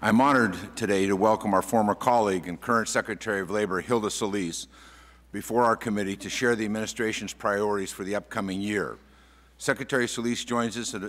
I'm honored today to welcome our former colleague and current Secretary of Labor, Hilda Solis, before our committee to share the administration's priorities for the upcoming year. Secretary Solis joins us at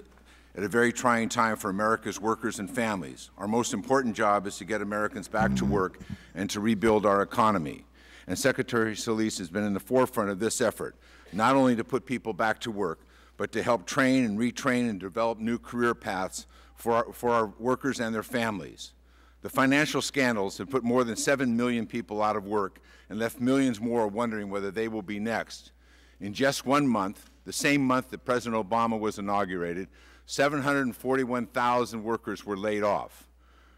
a very trying time for America's workers and families. Our most important job is to get Americans back to work and to rebuild our economy. And Secretary Solis has been in the forefront of this effort, not only to put people back to work, but to help train and retrain and develop new career paths for our workers and their families. The financial scandals have put more than 7 million people out of work and left millions more wondering whether they will be next. In just 1 month, the same month that President Obama was inaugurated, 741,000 workers were laid off.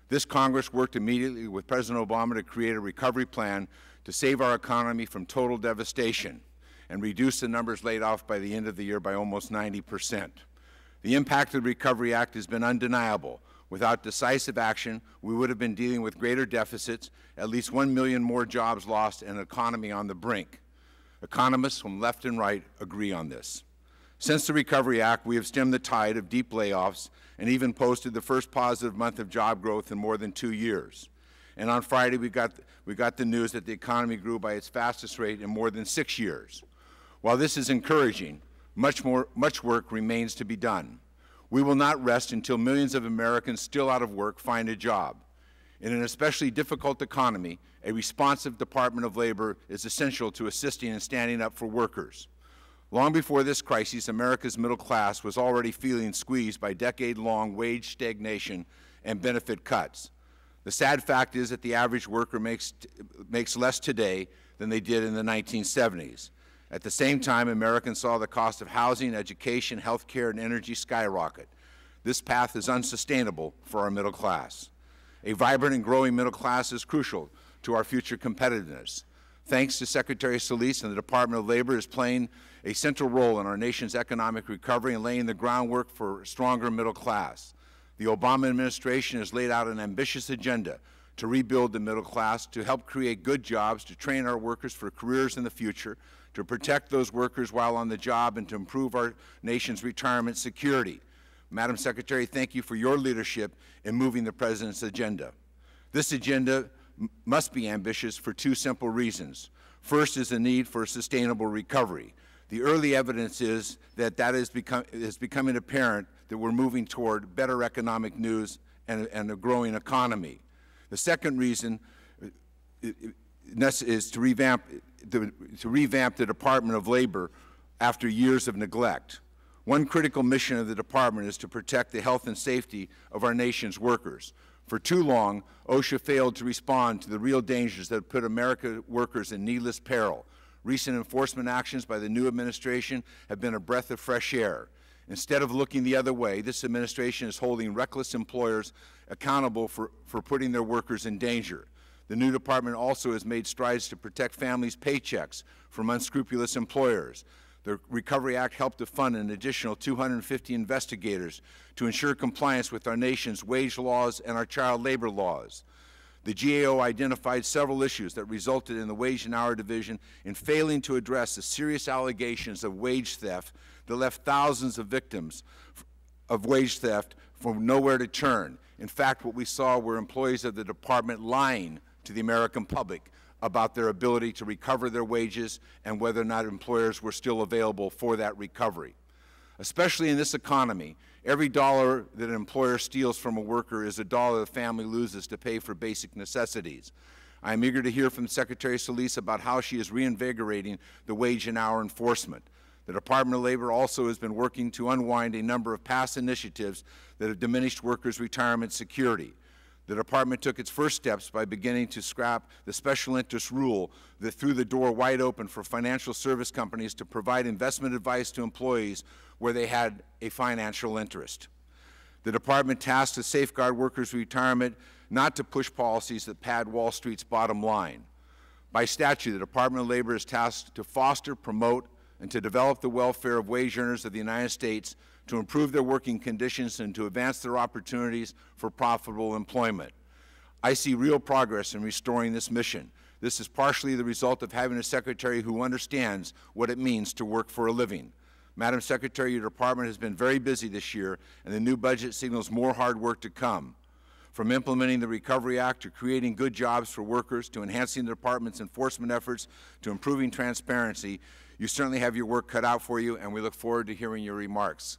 This Congress worked immediately with President Obama to create a recovery plan to save our economy from total devastation and reduce the numbers laid off by the end of the year by almost 90%. The impact of the Recovery Act has been undeniable. Without decisive action, we would have been dealing with greater deficits, at least 1 million more jobs lost, and an economy on the brink. Economists from left and right agree on this. Since the Recovery Act, we have stemmed the tide of deep layoffs and even posted the first positive month of job growth in more than 2 years. And on Friday, we got the news that the economy grew by its fastest rate in more than 6 years. While this is encouraging, much work remains to be done. We will not rest until millions of Americans still out of work find a job. In an especially difficult economy, a responsive Department of Labor is essential to assisting and standing up for workers. Long before this crisis, America's middle class was already feeling squeezed by decade-long wage stagnation and benefit cuts. The sad fact is that the average worker makes less today than they did in the 1970s. At the same time, Americans saw the cost of housing, education, health care, and energy skyrocket. This path is unsustainable for our middle class. A vibrant and growing middle class is crucial to our future competitiveness. Thanks to Secretary Solis, and the Department of Labor is playing a central role in our nation's economic recovery and laying the groundwork for a stronger middle class. The Obama administration has laid out an ambitious agenda to rebuild the middle class, to help create good jobs, to train our workers for careers in the future, to protect those workers while on the job, and to improve our nation's retirement security. Madam Secretary, thank you for your leadership in moving the President's agenda. This agenda must be ambitious for two simple reasons. First is the need for a sustainable recovery. The early evidence is that is becoming apparent that we're moving toward better economic news and a growing economy. The second reason is to revamp the Department of Labor after years of neglect. One critical mission of the Department is to protect the health and safety of our nation's workers. For too long, OSHA failed to respond to the real dangers that put American workers in needless peril. Recent enforcement actions by the new administration have been a breath of fresh air. Instead of looking the other way, this administration is holding reckless employers accountable for putting their workers in danger. The new department also has made strides to protect families' paychecks from unscrupulous employers. The Recovery Act helped to fund an additional 250 investigators to ensure compliance with our nation's wage laws and our child labor laws. The GAO identified several issues that resulted in the Wage and Hour Division in failing to address the serious allegations of wage theft that left thousands of victims of wage theft from nowhere to turn. In fact, what we saw were employees of the department lying to the American public about their ability to recover their wages and whether or not employers were still available for that recovery. Especially in this economy, every dollar that an employer steals from a worker is a dollar the family loses to pay for basic necessities. I am eager to hear from Secretary Solis about how she is reinvigorating the wage and hour enforcement. The Department of Labor also has been working to unwind a number of past initiatives that have diminished workers' retirement security. The Department took its first steps by beginning to scrap the special interest rule that threw the door wide open for financial service companies to provide investment advice to employees where they had a financial interest. The Department tasked to safeguard workers' retirement, not to push policies that pad Wall Street's bottom line. By statute, the Department of Labor is tasked to foster, promote, and to develop the welfare of wage earners of the United States, to improve their working conditions and to advance their opportunities for profitable employment. I see real progress in restoring this mission. This is partially the result of having a Secretary who understands what it means to work for a living. Madam Secretary, your department has been very busy this year, and the new budget signals more hard work to come. From implementing the Recovery Act to creating good jobs for workers to enhancing the Department's enforcement efforts to improving transparency, you certainly have your work cut out for you, and we look forward to hearing your remarks.